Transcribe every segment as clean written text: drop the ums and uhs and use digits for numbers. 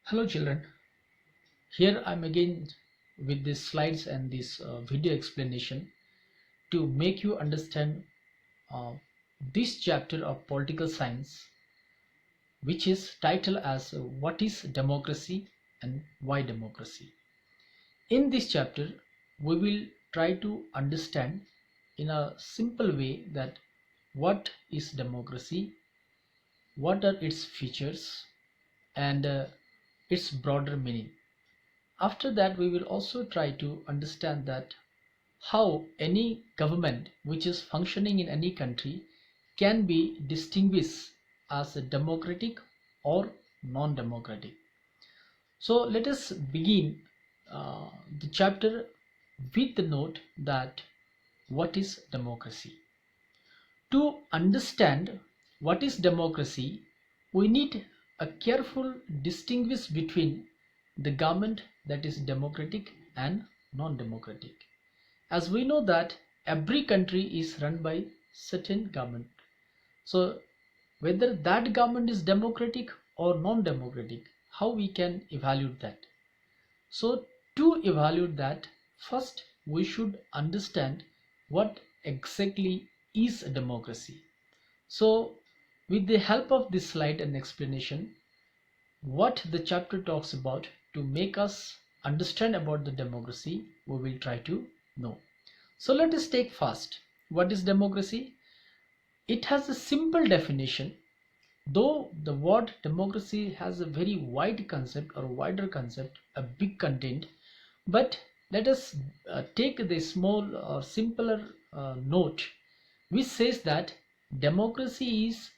Hello children, here I'm again with these slides and this video explanation to make you understand uh, this chapter of political science, which is titled as what is democracy and why democracy. In this chapter we will try to understand in a simple way that what is democracy, what are its features, and its broader meaning. After that, we will also try to understand that how any government which is functioning in any country can be distinguished as a democratic or non-democratic. So let us begin the chapter with the note that what is democracy. To understand what is democracy, we need a careful distinguish between the government that is democratic and non-democratic. As we know that every country is run by certain government. So whether that government is democratic or non-democratic, how we can evaluate that? So to evaluate that, first we should understand what exactly is a democracy. So with the help of this slide and explanation, what the chapter talks about to make us understand about the democracy, we will try to know. So let us take first, what is democracy? It has a simple definition, though the word democracy has a very wide concept or wider concept, a big content, but let us take the small or simpler note which says that democracy is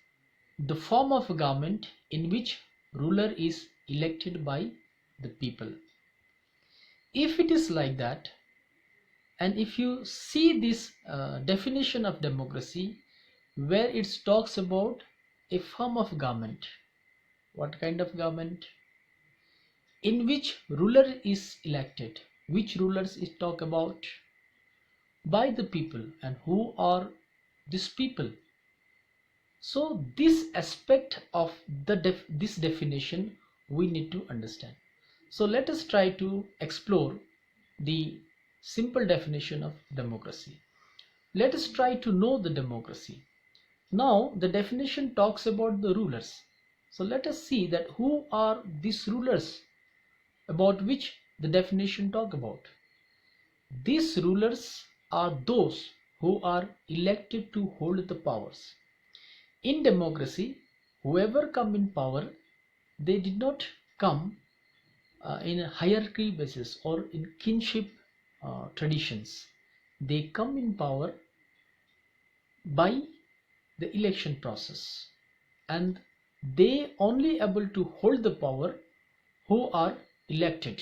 the form of government in which ruler is elected by the people. If it is like that, and if you see this definition of democracy where it talks about a form of government, what kind of government? In which ruler is elected. Which rulers is talk about? By the people. And who are these people? So this aspect of this definition we need to understand. So let us try to explore the simple definition of democracy. Let us try to know the democracy. Now the definition talks about the rulers. So let us see that who are these rulers about which the definition talk about. These rulers are those who are elected to hold the powers. In democracy, whoever come in power, they did not come in a hierarchy basis or in kinship traditions. They come in power by the election process, and they only able to hold the power who are elected.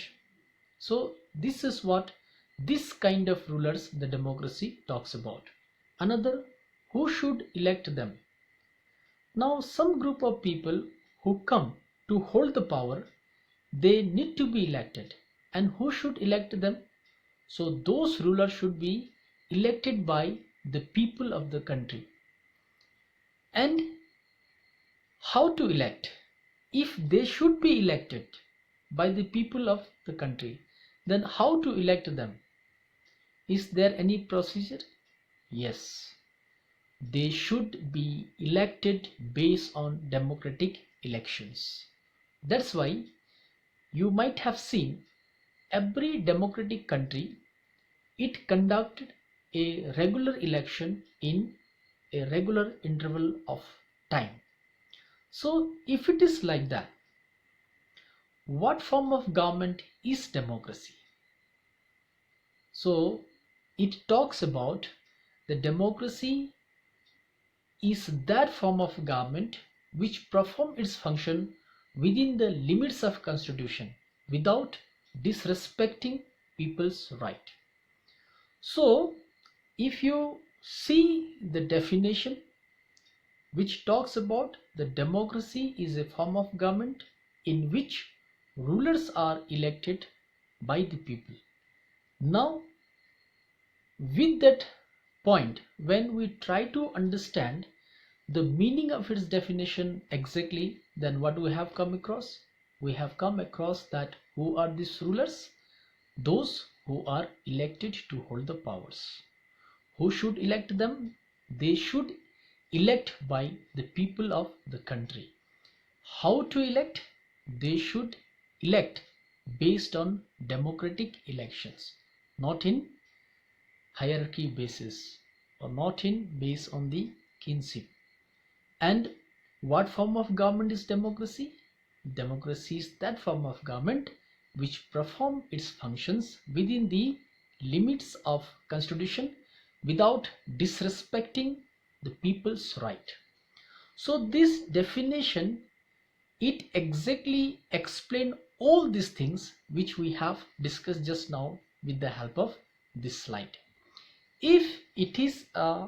So this is what this kind of rulers the democracy talks about. Another, who should elect them? Now some group of people who come to hold the power, they need to be elected. And who should elect them? So those rulers should be elected by the people of the country. And how to elect? If they should be elected by the people of the country, then how to elect them? Is there any procedure? Yes. They should be elected based on democratic elections. That's why you might have seen every democratic country, it conducted a regular election in a regular interval of time. So if it is like that, what form of government is democracy? So it talks about the democracy is that form of government which perform its function within the limits of constitution without disrespecting people's right. So if you see the definition which talks about the democracy is a form of government in which rulers are elected by the people. Now with that point, when we try to understand the meaning of its definition exactly, then what we have come across? we have come across that who are these rulers? Those who are elected to hold the powers. Who should elect them? They should elect by the people of the country. How to elect? They should elect based on democratic elections, not in hierarchy basis, or not in based on the kinship. And what form of government is democracy? Democracy is that form of government which perform its functions within the limits of constitution without disrespecting the people's right. So this definition, it exactly explain all these things which we have discussed just now with the help of this slide. If it is a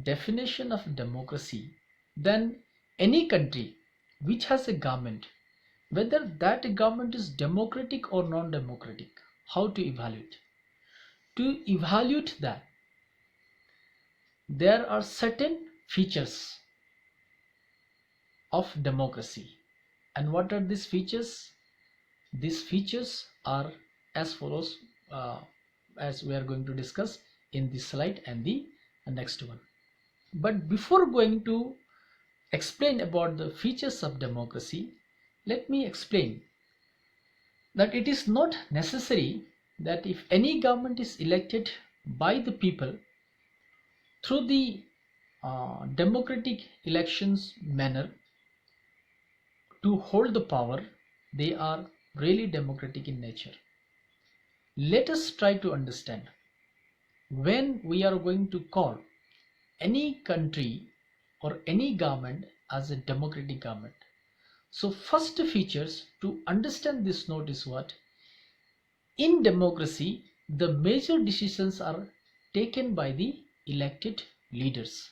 definition of democracy, then any country which has a government, whether that government is democratic or non-democratic, how to evaluate? To evaluate that, there are certain features of democracy. And what are these features? These features are as follows, as we are going to discuss in this slide and the next one. But before going to explain about the features of democracy, let me explain that it is not necessary that if any government is elected by the people through the democratic elections manner to hold the power, they are really democratic in nature. Let us try to understand when we are going to call any country or any government as a democratic government. So first features to understand this note is what? In democracy, the major decisions are taken by the elected leaders.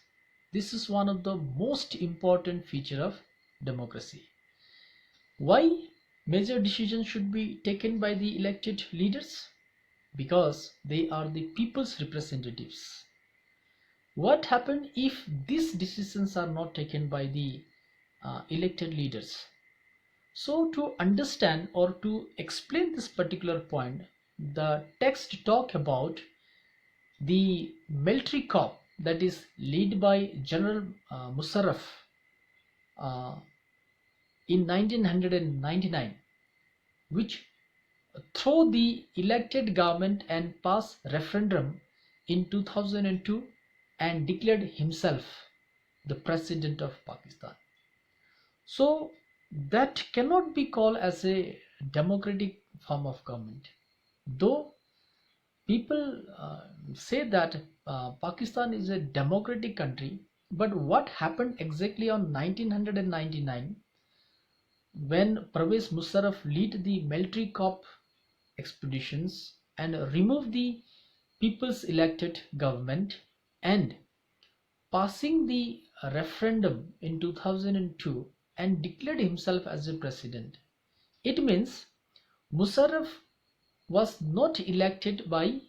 This is one of the most important feature of democracy. Why major decisions should be taken by the elected leaders? Because they are the people's representatives. What happens if these decisions are not taken by the elected leaders? So to understand or to explain this particular point, the text talk about the military coup that is led by General Musharraf in 1999, which through the elected government and passed referendum in 2002 and declared himself the president of Pakistan. So that cannot be called as a democratic form of government. Though people say that Pakistan is a democratic country, but what happened exactly on 1999 when Pervez Musharraf led the military coup expeditions and removed the people's elected government and passing the referendum in 2002 and declared himself as a president. It means Musharraf was not elected by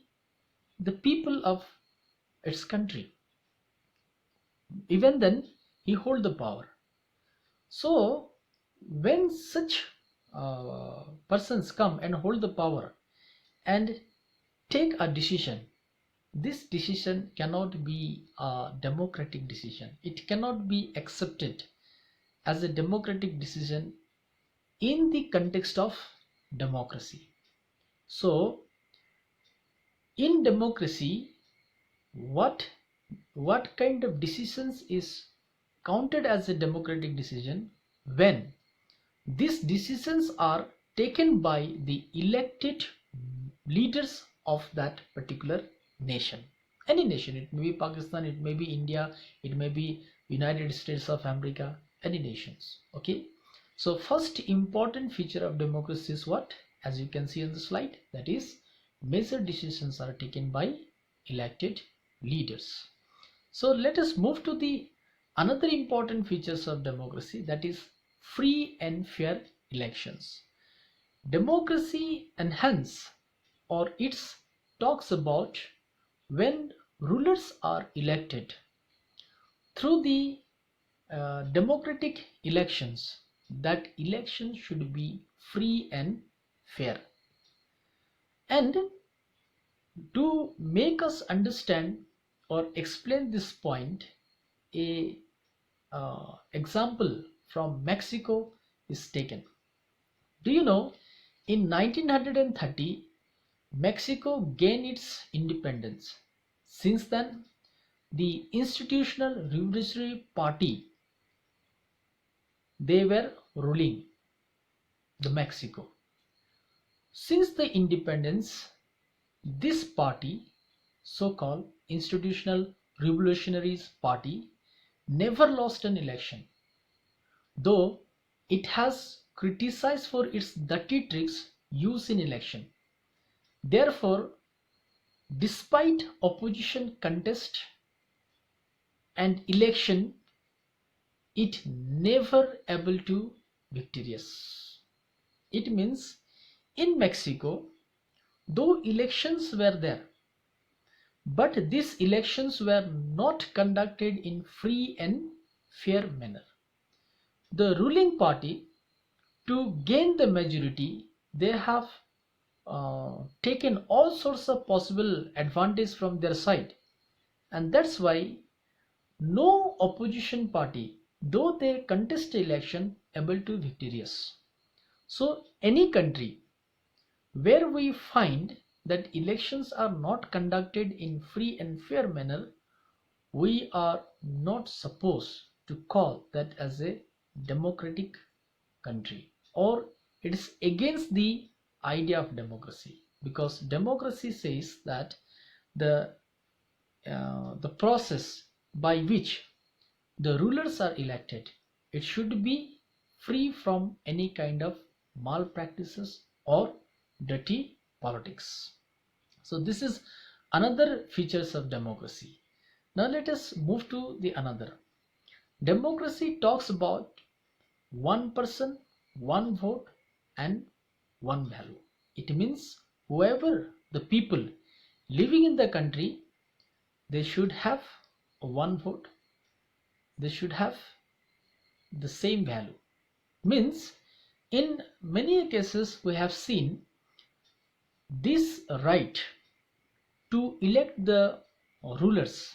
the people of its country. Even then, he held the power. So, when such persons come and hold the power and take a decision, this decision cannot be a democratic decision. It cannot be accepted as a democratic decision in the context of democracy. So in democracy, what kind of decisions is counted as a democratic decision? When these decisions are taken by the elected leaders of that particular nation. Any nation, it may be Pakistan, it may be India, it may be United States of America, any nations. Okay, so first important feature of democracy is what? As you can see on the slide, that is major decisions are taken by elected leaders. So let us move to the another important features of democracy, that is free and fair elections. Democracy enhance or it talks about when rulers are elected through the democratic elections. that elections should be free and fair. And to make us understand or explain this point, a example from Mexico is taken. Do you know, in 1930, Mexico gained its independence. Since then, the Institutional Revolutionary Party, they were ruling the Mexico. Since the independence, this party, so-called Institutional Revolutionaries Party, never lost an election, though it has criticized for its dirty tricks used in election. Therefore, despite opposition contest and election, it never able to victorious. It means in Mexico, though elections were there, but these elections were not conducted in free and fair manner. The ruling party, to gain the majority, they have taken all sorts of possible advantage from their side, and that's why no opposition party, though they contest the election, able to victorious. So any country where we find that elections are not conducted in free and fair manner, we are not supposed to call that as a democratic country, or it is against the idea of democracy, because democracy says that the the process by which the rulers are elected, it should be free from any kind of malpractices or dirty politics. So this is another features of democracy. Now let us move to the another. Democracy talks about one person, one vote, and one value. It means whoever the people living in the country, they should have one vote, they should have the same value. Means in many cases we have seen this right to elect the rulers,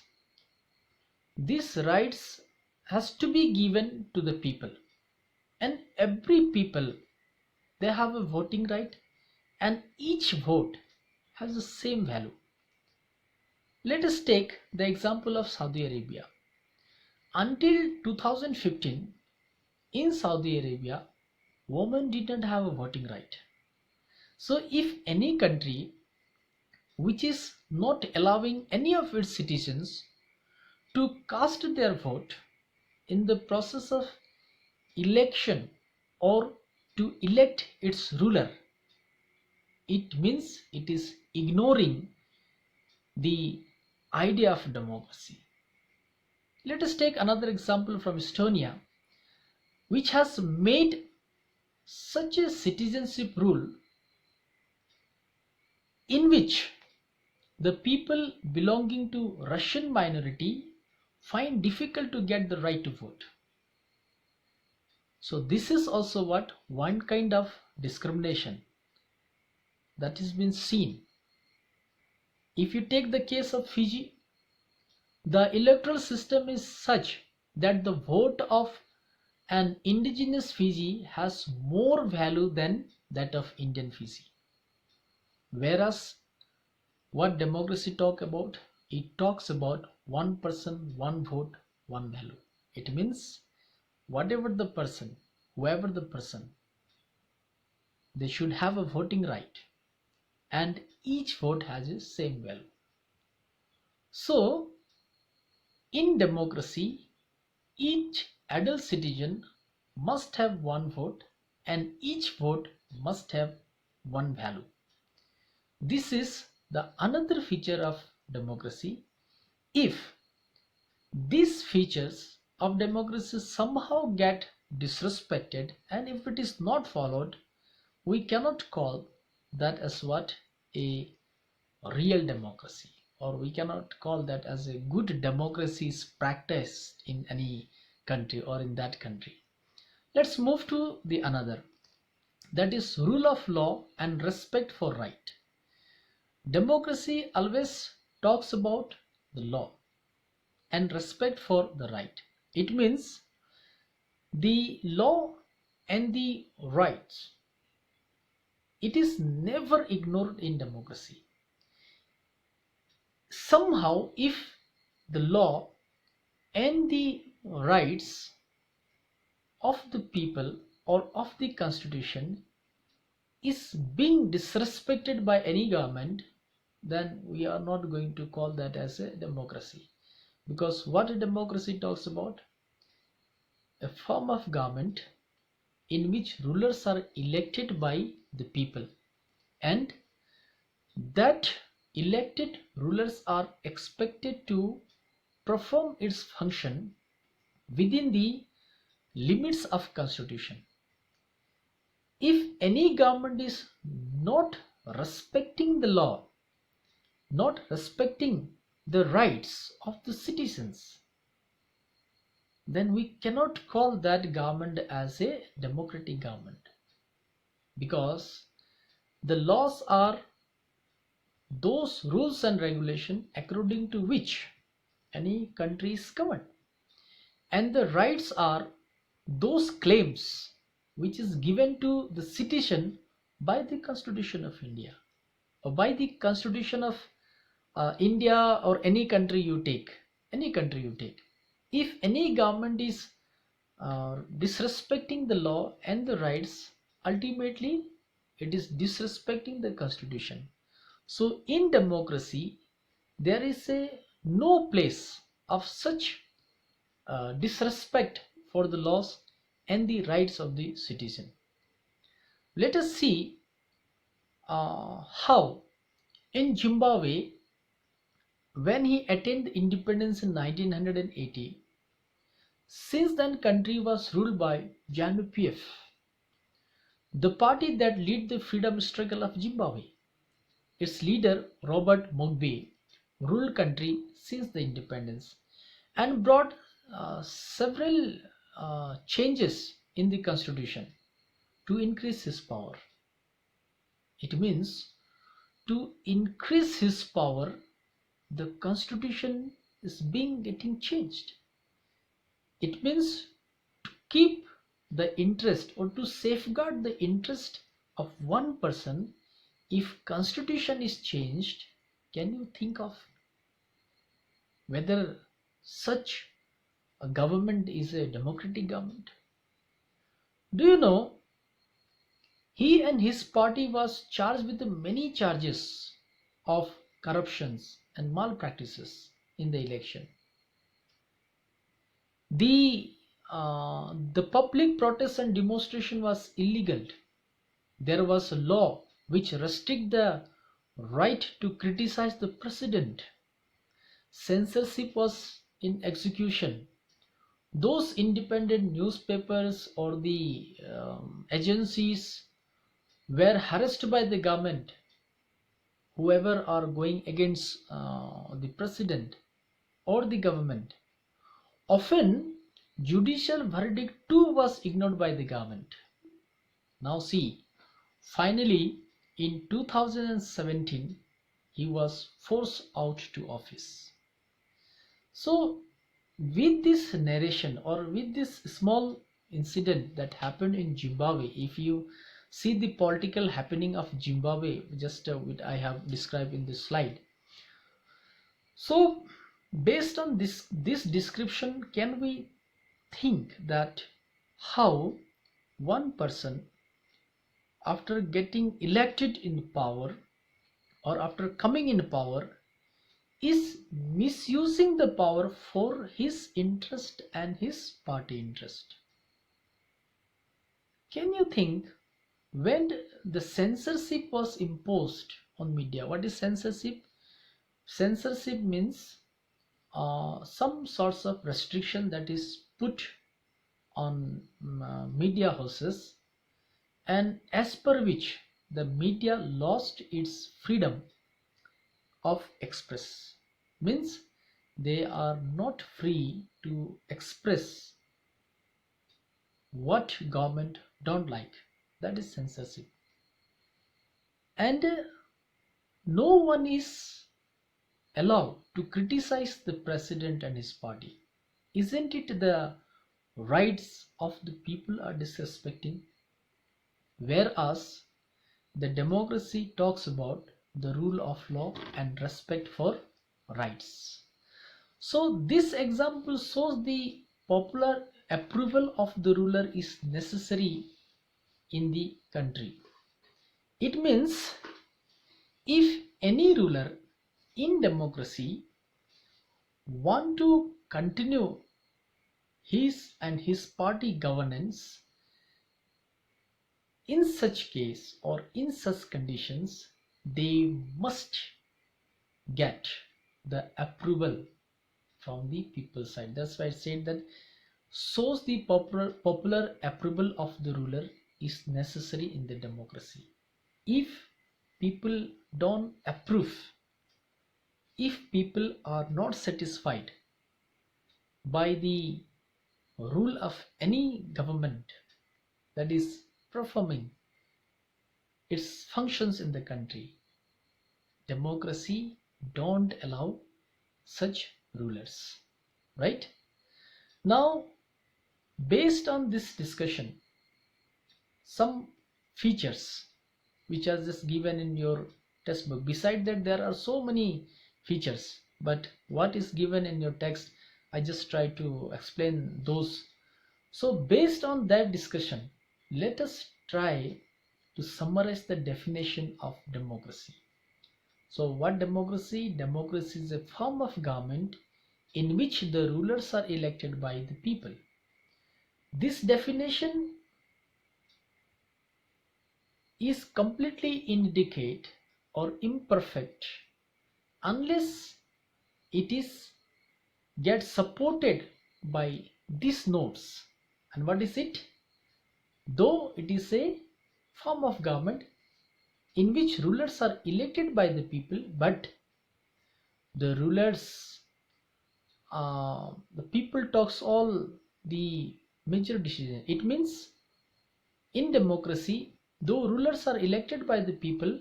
these rights has to be given to the people, and every people, they have a voting right, and each vote has the same value. Let us take the example of Saudi Arabia. Until 2015, in Saudi Arabia, women did not have a voting right. So if any country which is not allowing any of its citizens to cast their vote in the process of election or to elect its ruler, it means it is ignoring the idea of democracy. Let us take another example from Estonia, which has made such a citizenship rule in which the people belonging to Russian minority find difficult to get the right to vote. So this is also what one kind of discrimination that has been seen. If you take the case of Fiji, the electoral system is such that the vote of an indigenous Fiji has more value than that of Indian Fiji. Whereas what democracy talk about, it talks about one person, one vote, one value. It means whatever the person, whoever the person, they should have a voting right, and each vote has the same value. So in democracy, each adult citizen must have one vote, and each vote must have one value. This is the another feature of democracy. If these features of democracy somehow get disrespected, and if it is not followed, we cannot call that as what a real democracy, or we cannot call that as a good democracy is practiced in any country or in that country. Let's move to the another, that is rule of law and respect for right. Democracy always talks about the law and respect for the right. It means the law and the rights, it is never ignored in democracy. Somehow, if the law and the rights of the people or of the constitution is being disrespected by any government, then we are not going to call that as a democracy. Because what a democracy talks about, a form of government in which rulers are elected by the people, and that elected rulers are expected to perform its function within the limits of constitution. If any government is not respecting the law, not respecting the rights of the citizens, then we cannot call that government as a democratic government, because the laws are those rules and regulations according to which any country is governed, and the rights are those claims which is given to the citizen by the Constitution of India, or by the Constitution of India, or any country you take, any country you take. If any government is disrespecting the law and the rights, ultimately it is disrespecting the constitution. So in democracy there is a no place of such disrespect for the laws and the rights of the citizen. Let us see how in Zimbabwe, when he attained independence in 1980, since then country was ruled by ZANU-PF, the party that led the freedom struggle of Zimbabwe. Its leader, Robert Mugabe, ruled country since the independence and brought several changes in the constitution to increase his power. It means to increase his power, the constitution is getting changed. It means to keep the interest or to safeguard the interest of one person. If constitution is changed, can you think of whether such a government is a democratic government? Do you know, he and his party was charged with many charges of corruptions and malpractices in the election. The public protest and demonstration was illegal. There was a law which restrict the right to criticize the president. Censorship was in execution. Those independent newspapers or the agencies were harassed by the government, whoever are going against the president or the government. Often judicial verdict too was ignored by the government. Now see, finally in 2017 he was forced out to office. So with this narration or with this small incident that happened in Zimbabwe, if you see the political happening of Zimbabwe, just what I have described in this slide. So based on this description, can we think that how one person, after getting elected in power or after coming in power, is misusing the power for his interest and his party interest? Can you think, when the censorship was imposed on media? What is censorship? Censorship means some sorts of restriction that is put on media houses, and as per which the media lost its freedom of express. Means they are not free to express what government don't like. That is censorship. And no one is allowed to criticize the president and his party. Isn't it the rights of the people are disrespecting? Whereas the democracy talks about the rule of law and respect for rights. So this example shows the popular approval of the ruler is necessary in the country. It means if any ruler in democracy want to continue his and his party governance, in such case or in such conditions, they must get the approval from the people side. That's why I said that shows the popular approval of the ruler is necessary in the democracy. If people don't approve, if people are not satisfied by the rule of any government that is performing its functions in the country, democracy don't allow such rulers, right? Now, based on this discussion, some features which are just given in your textbook. Beside that, there are so many features, but what is given in your text, I just try to explain those. So based on that discussion, let us try to summarize the definition of democracy. So what democracy? Democracy is a form of government in which the rulers are elected by the people. This definition is completely inadequate or imperfect unless it is gets supported by these notes. And what is it? Though it is a form of government in which rulers are elected by the people, but the rulers, the people talks all the major decisions. It means in democracy, though rulers are elected by the people,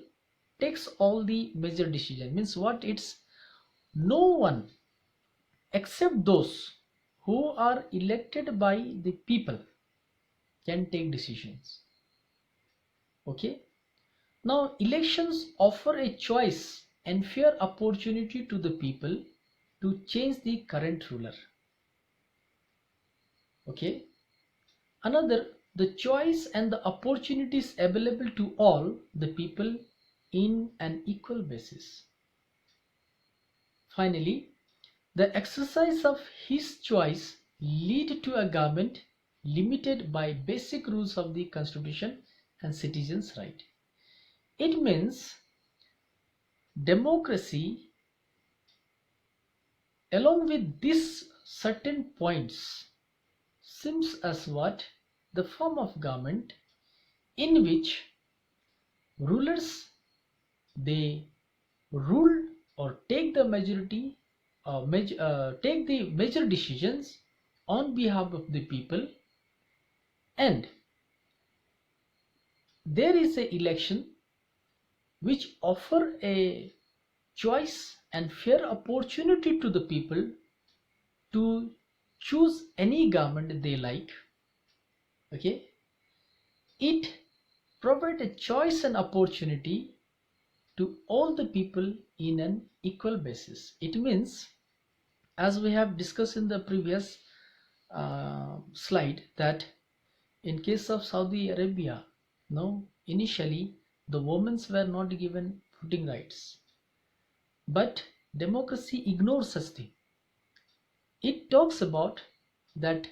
takes all the major decision. Means what? It's no one except those who are elected by the people can take decisions. Okay. Now elections offer a choice and fair opportunity to the people to change the current ruler. Okay. Another, the choice and the opportunities available to all the people in an equal basis. Finally, the exercise of his choice lead to a government limited by basic rules of the constitution and citizens' right. It means democracy, along with these certain points, seems as what? The form of government in which rulers, they rule or take the majority, take the major decisions on behalf of the people, and there is a election which offer a choice and fair opportunity to the people to choose any government they like. Okay, it provide a choice and opportunity to all the people in an equal basis. It means, as we have discussed in the previous slide, that in case of Saudi Arabia, no, initially the women were not given voting rights, but democracy ignores such thing. It talks about that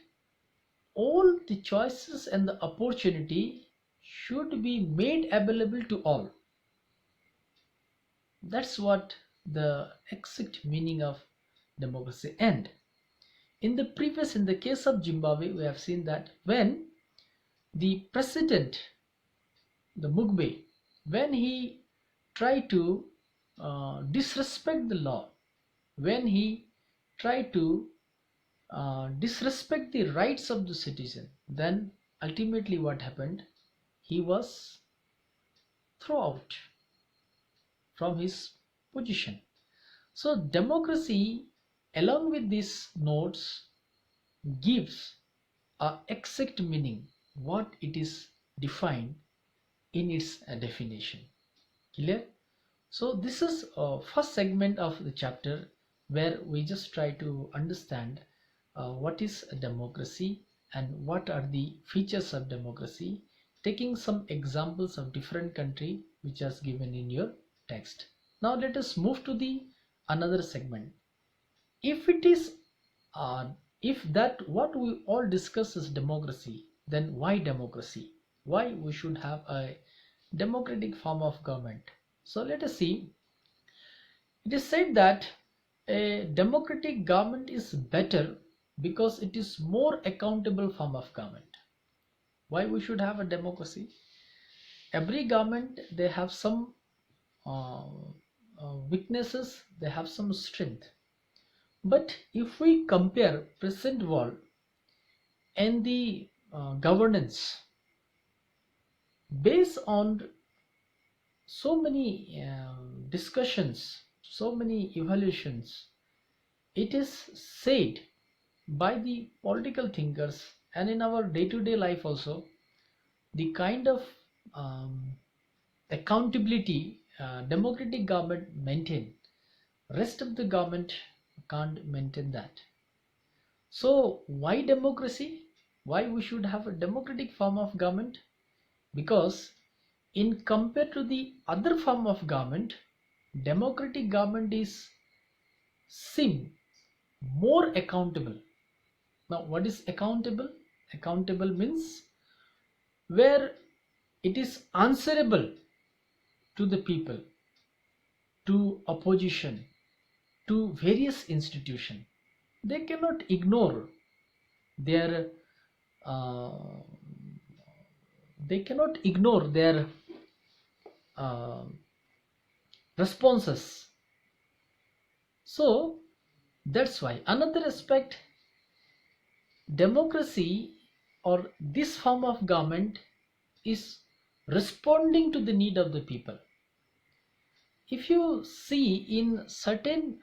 all the choices and the opportunity should be made available to all. That's what the exact meaning of democracy. And in the case of Zimbabwe, we have seen that when the president, the Mugabe, when he tried to disrespect the law, when he tried to disrespect the rights of the citizen, then ultimately what happened, he was thrown out from his position. So democracy, along with these notes, gives a exact meaning what it is defined in its definition. Clear? So this is first segment of the chapter where we just try to understand what is a democracy and what are the features of democracy, taking some examples of different country which is given in your text. Now let us move to the another segment. If it is if that what we all discuss is democracy, then why democracy? Why we should have a democratic form of government? So let us see. It is said that a democratic government is better because it is more accountable form of government. Why we should have a democracy? Every government, they have some weaknesses, they have some strength. But if we compare present world and the governance based on so many discussions, so many evaluations, it is said by the political thinkers and in our day-to-day life also, the kind of um, accountability democratic government maintain, rest of the government can't maintain that. So why democracy? Why we should have a democratic form of government? Because in compared to the other form of government, democratic government is seem more accountable. Now what is accountable? Accountable means where it is answerable to the people, to opposition, to various institutions. They cannot ignore their uh, they cannot ignore their uh, responses. So that's why another aspect, democracy or this form of government is responding to the need of the people. If you see in certain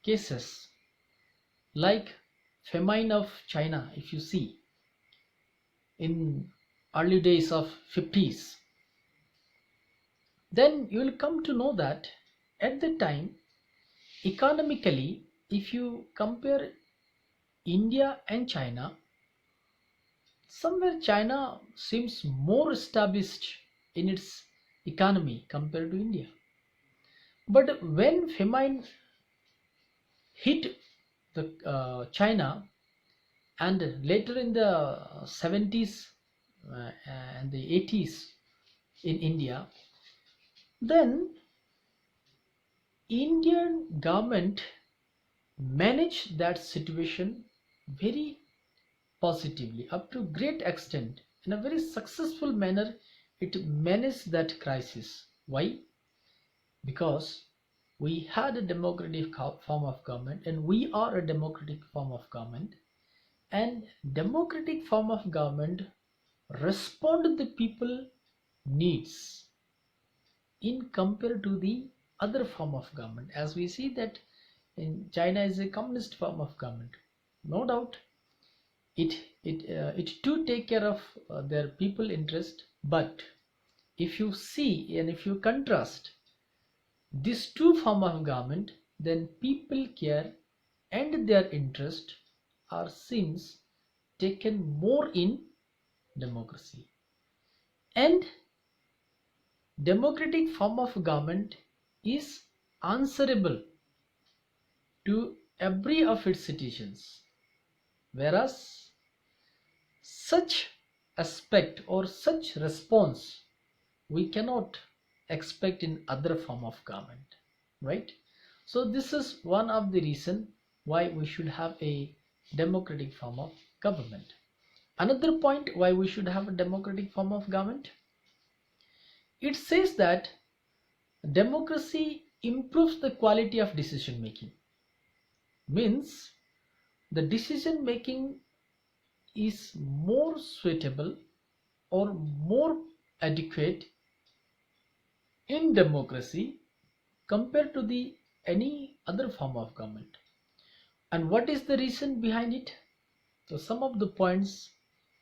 cases like famine of China, if you see in early days of 50s, then you will come to know that at the time, economically, if you compare India and China, somewhere China seems more established in its economy compared to India. But when famine hit the China, and later in the 70s and the 80s in India, then Indian government managed that situation very positively up to great extent. In a very successful manner, it managed that crisis. Why? Because we had a democratic form of government and we are a democratic form of government, and democratic form of government respond to the people needs in compared to the other form of government. As we see that in China is a communist form of government, no doubt it too take care of their people interest. But if you see and if you contrast these two form of government, then people care and their interest are seems taken more in democracy. And democratic form of government is answerable to every of its citizens, whereas such aspect or such response we cannot expect in other form of government, right? So this is one of the reason why we should have a democratic form of government. Another point why we should have a democratic form of government, it says that democracy improves the quality of decision making. Means the decision making is more suitable or more adequate in democracy compared to the any other form of government. And what is the reason behind it? So some of the points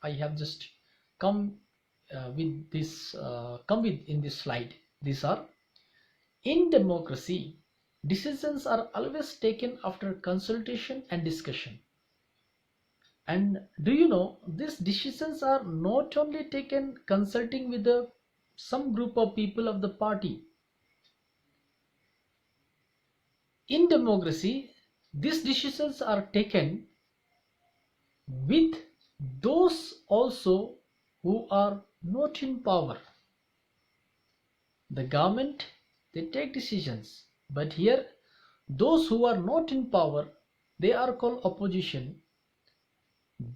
I have just come come with in this slide. These are: in democracy, decisions are always taken after consultation and discussion. And do you know these decisions are not only taken consulting with some group of people of the party. In democracy, these decisions are taken with those also who are not in power. The government, they take decisions, but here those who are not in power, they are called opposition.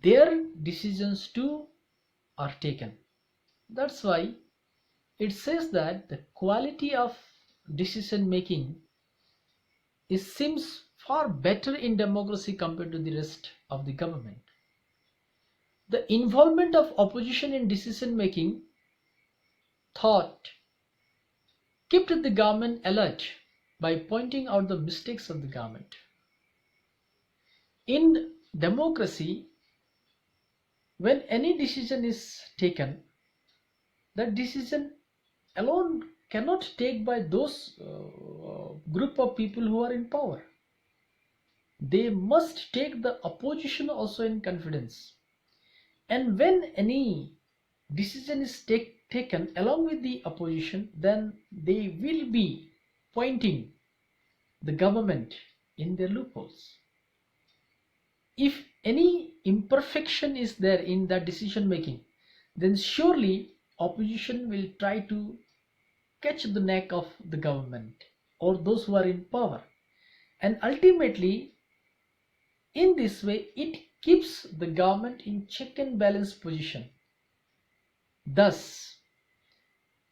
Their decisions too are taken. That's why it says that the quality of decision making seems far better in democracy compared to the rest of the government. The involvement of opposition in decision making thought kept the government alert by pointing out the mistakes of the government. In democracy, when any decision is taken, that decision alone cannot take by those group of people who are in power. They must take the opposition also in confidence. And when any decision is taken along with the opposition, then they will be pointing the government in their loopholes. If any imperfection is there in that decision making, then surely opposition will try to catch the neck of the government or those who are in power. And ultimately, in this way, it keeps the government in check and balance position. Thus,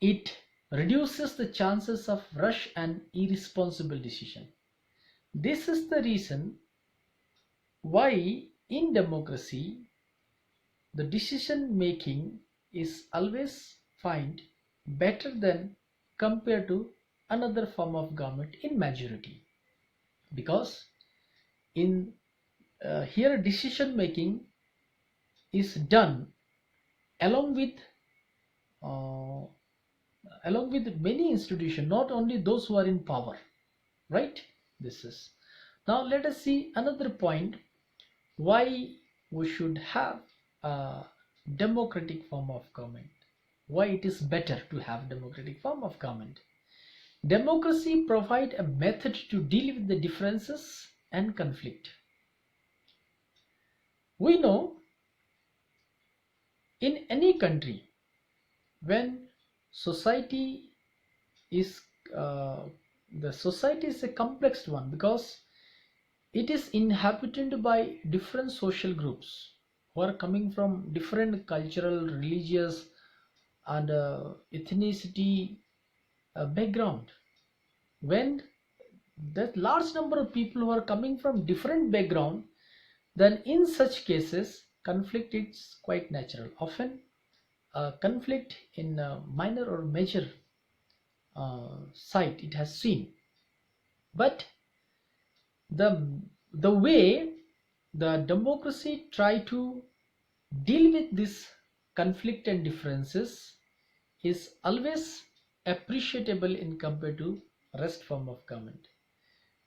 it reduces the chances of rush and irresponsible decision. This is the reason why in democracy the decision making is always find better than compared to another form of government in majority, because in here decision making is done along with uh, many institutions, not only those who are in power, right? This is, now let us see another point why we should have a democratic form of government, why it is better to have democratic form of government. Democracy provides a method to deal with the differences and conflict. We know in any country, when society is the society is a complex one, because it is inhabited by different social groups who are coming from different cultural, religious and ethnicity background. When that large number of people who are coming from different background, then in such cases conflict is quite natural. Often conflict in minor or major site it has seen, but the way the democracy try to deal with this conflict and differences is always appreciable in compared to rest form of government.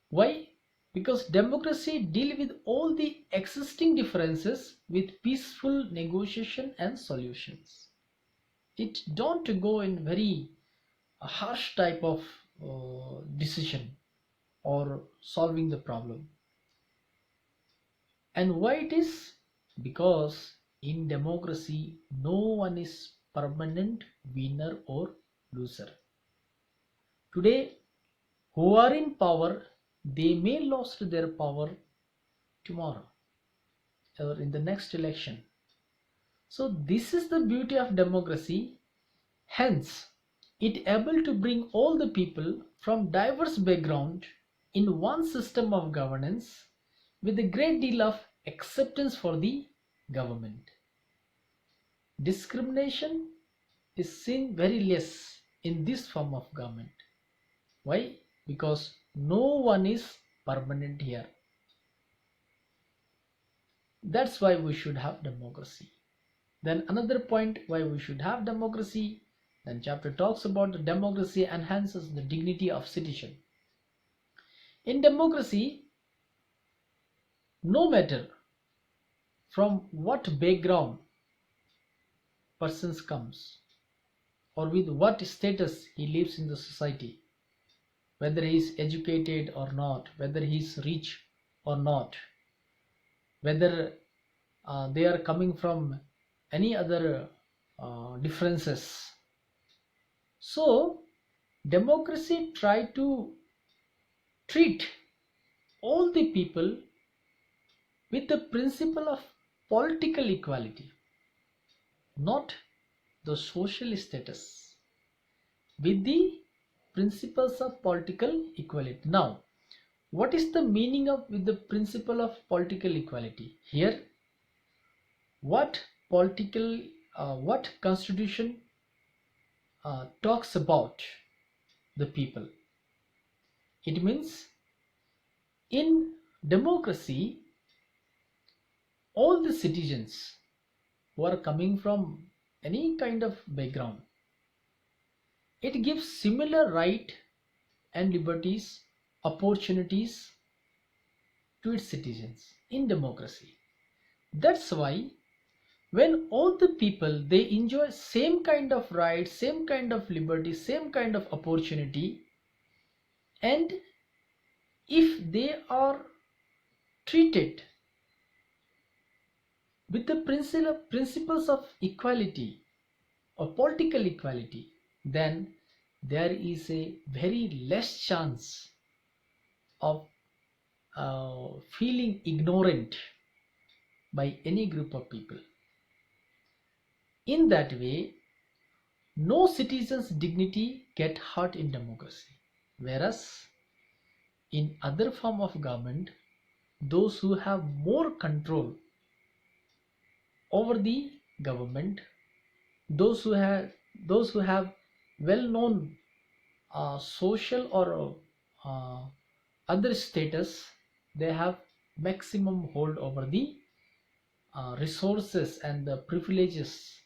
Why? Because democracy deal with all the existing differences with peaceful negotiation and solutions. It don't go in very harsh type of decision or solving the problem. And why it is? Because in democracy no one is permanent winner or loser. Today who are in power, they may lost their power tomorrow or in the next election. So this is the beauty of democracy. Hence it able to bring all the people from diverse background in one system of governance with a great deal of acceptance for the government. Discrimination is seen very less in this form of government. Why? Because no one is permanent here. That's why we should have democracy. Then another point why we should have democracy, then chapter talks about the democracy enhances the dignity of citizen. In democracy, no matter from what background person comes or with what status he lives in the society, whether he is educated or not, whether he is rich or not, whether they are coming from any other differences. So democracy try to treat all the people with the principle of political equality, not the social status, with the principles of political equality. Now, what is the meaning of with the principle of political equality? Here, what constitution talks about the people? It means in democracy, all the citizens who are coming from any kind of background, it gives similar right and liberties, opportunities to its citizens in democracy. That's why when all the people they enjoy same kind of rights, same kind of liberty, same kind of opportunity, and if they are treated with the principles of equality or political equality, then there is a very less chance of feeling ignorant by any group of people. In that way, no citizen's dignity get hurt in democracy, whereas in other form of government, those who have more control over the government, those who have well-known social or other status, they have maximum hold over the resources and the privileges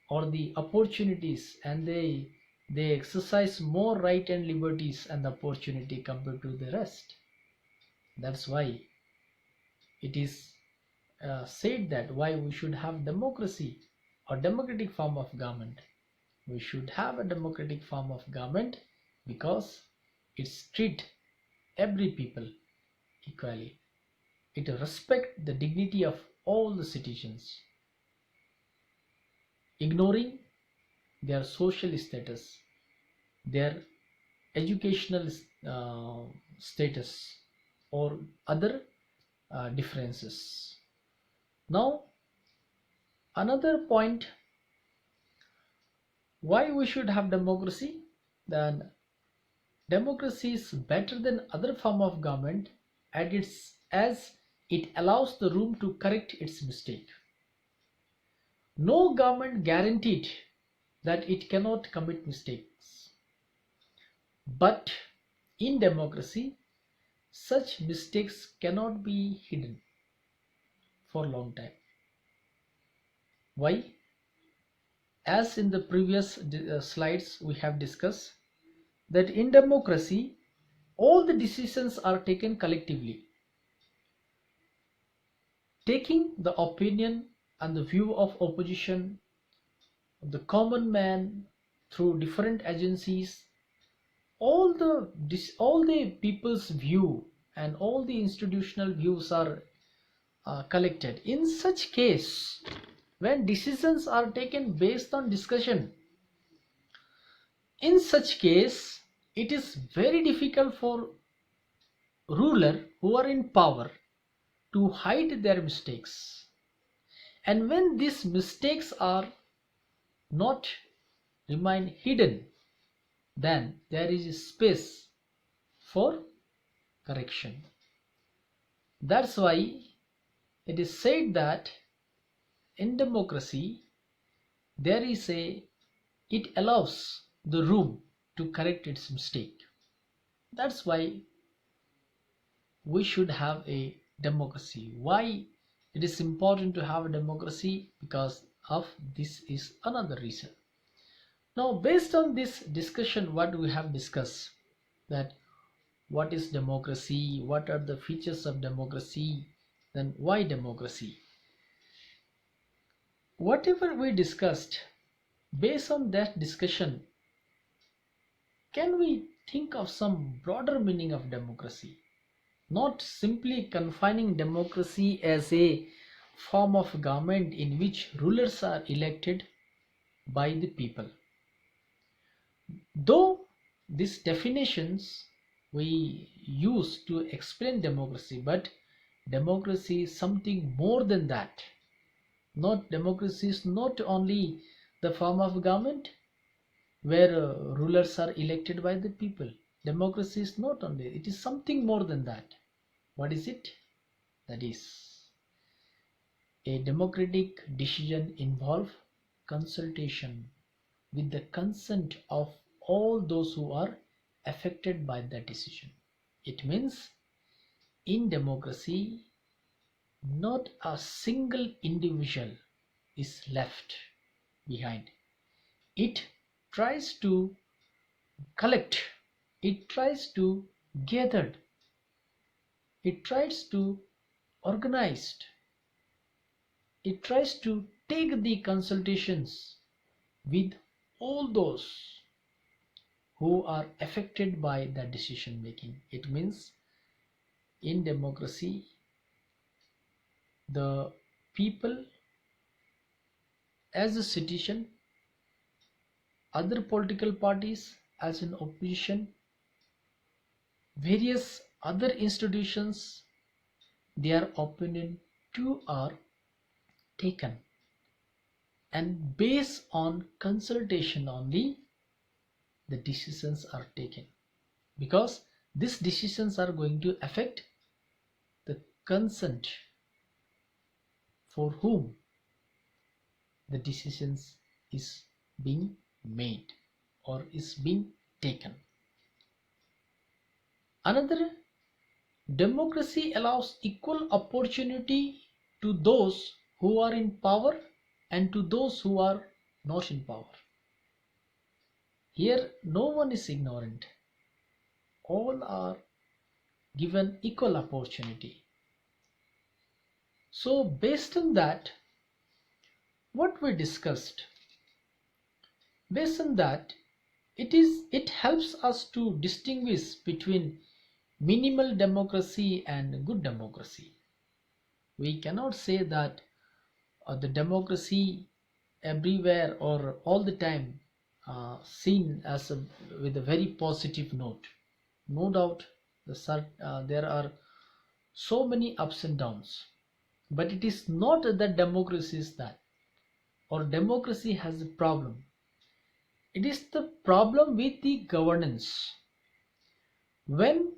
or the opportunities, and they exercise more right and liberties and opportunity compared to the rest. That's why it is said that why we should have democracy or democratic form of government. We should have a democratic form of government because it treats every people equally. It respects the dignity of all the citizens, ignoring their social status, their educational status, or other differences. Now, another point why we should have democracy, then democracy is better than other form of government as it allows the room to correct its mistake. No government guaranteed that it cannot commit mistakes, but in democracy such mistakes cannot be hidden for a long time. Why? As in the previous slides we have discussed that in democracy all the decisions are taken collectively, taking the opinion and the view of opposition, the common man through different agencies, all the people's view and all the institutional views are collected. In such case, when decisions are taken based on discussion, in such case it is very difficult for ruler who are in power to hide their mistakes. And when these mistakes are not remain hidden, then there is a space for correction. That's why it is said that in democracy there is it allows the room to correct its mistake. That's why we should have a democracy. Why it is important to have a democracy? Because of this is another reason. Now, based on this discussion, what we have discussed, that what is democracy, what are the features of democracy, then why democracy? Whatever we discussed, based on that discussion, can we think of some broader meaning of democracy? Not simply confining democracy as a form of government in which rulers are elected by the people. Though these definitions we use to explain democracy, but democracy is something more than that. Not democracy is not only the form of government where rulers are elected by the people. Democracy is not only, it is something more than that. What is it? That is, a democratic decision involve consultation with the consent of all those who are affected by that decision. It means in democracy, not a single individual is left behind. It tries to collect, it tries to gather, it tries to organize, it tries to take the consultations with all those who are affected by that decision making. It means in democracy, the people as a citizen, other political parties as an opposition, various other institutions, their opinion too are taken, and based on consultation only the decisions are taken, because these decisions are going to affect the consent for whom the decisions is being made or is being taken. Another, democracy allows equal opportunity to those who are in power and to those who are not in power. Here no one is ignorant. All are given equal opportunity. So based on that, what we discussed, based on that, it helps us to distinguish between minimal democracy and good democracy. We cannot say that the democracy everywhere or all the time seen as with a very positive note. No doubt there are so many ups and downs, but it is not that democracy is that, or democracy has a problem. It is the problem with the governance. When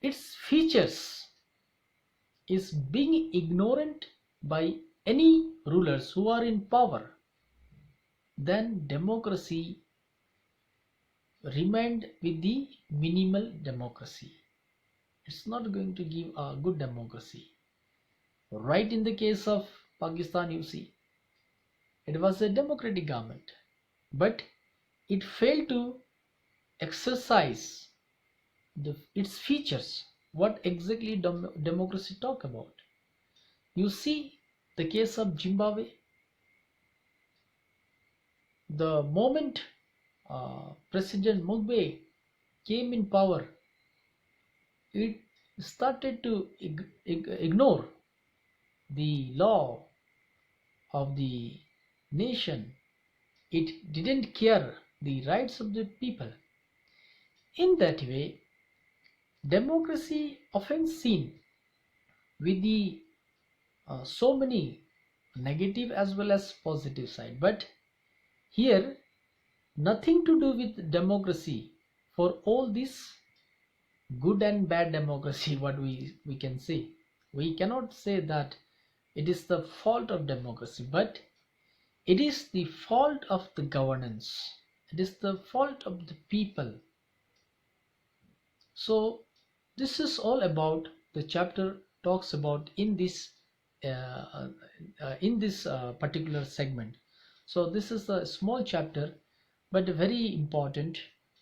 its features is being ignorant by any rulers who are in power, then democracy remained with the minimal democracy. It's not going to give a good democracy. Right, in the case of Pakistan, you see, it was a democratic government, but it failed to exercise its features. What exactly democracy talk about? You see the case of Zimbabwe. The moment President Mugabe came in power, it started to ignore the law of the nation. It didn't care the rights of the people. In that way, democracy often seen with the so many negative as well as positive side, but here nothing to do with democracy. For all this good and bad democracy, what we can say, we cannot say that it is the fault of democracy, but it is the fault of the governance. It is the fault of the people. So this is all about the chapter talks about in this particular segment. So this is a small chapter, but very important.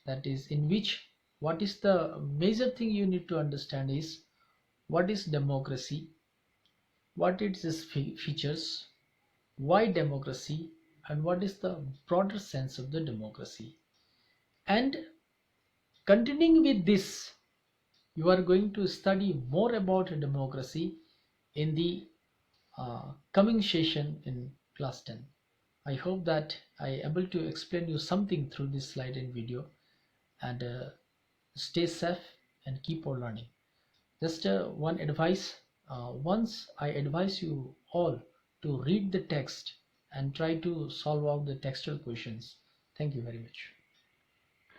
That is in which what is the major thing you need to understand is what is democracy, what its features, why democracy, and what is the broader sense of the democracy. And continuing with this, you are going to study more about democracy in the coming session in class 10. I hope that I able to explain you something through this slide and video, and stay safe and keep on learning. Just one advice, once I advise you all to read the text and try to solve out the textual questions. Thank you very much.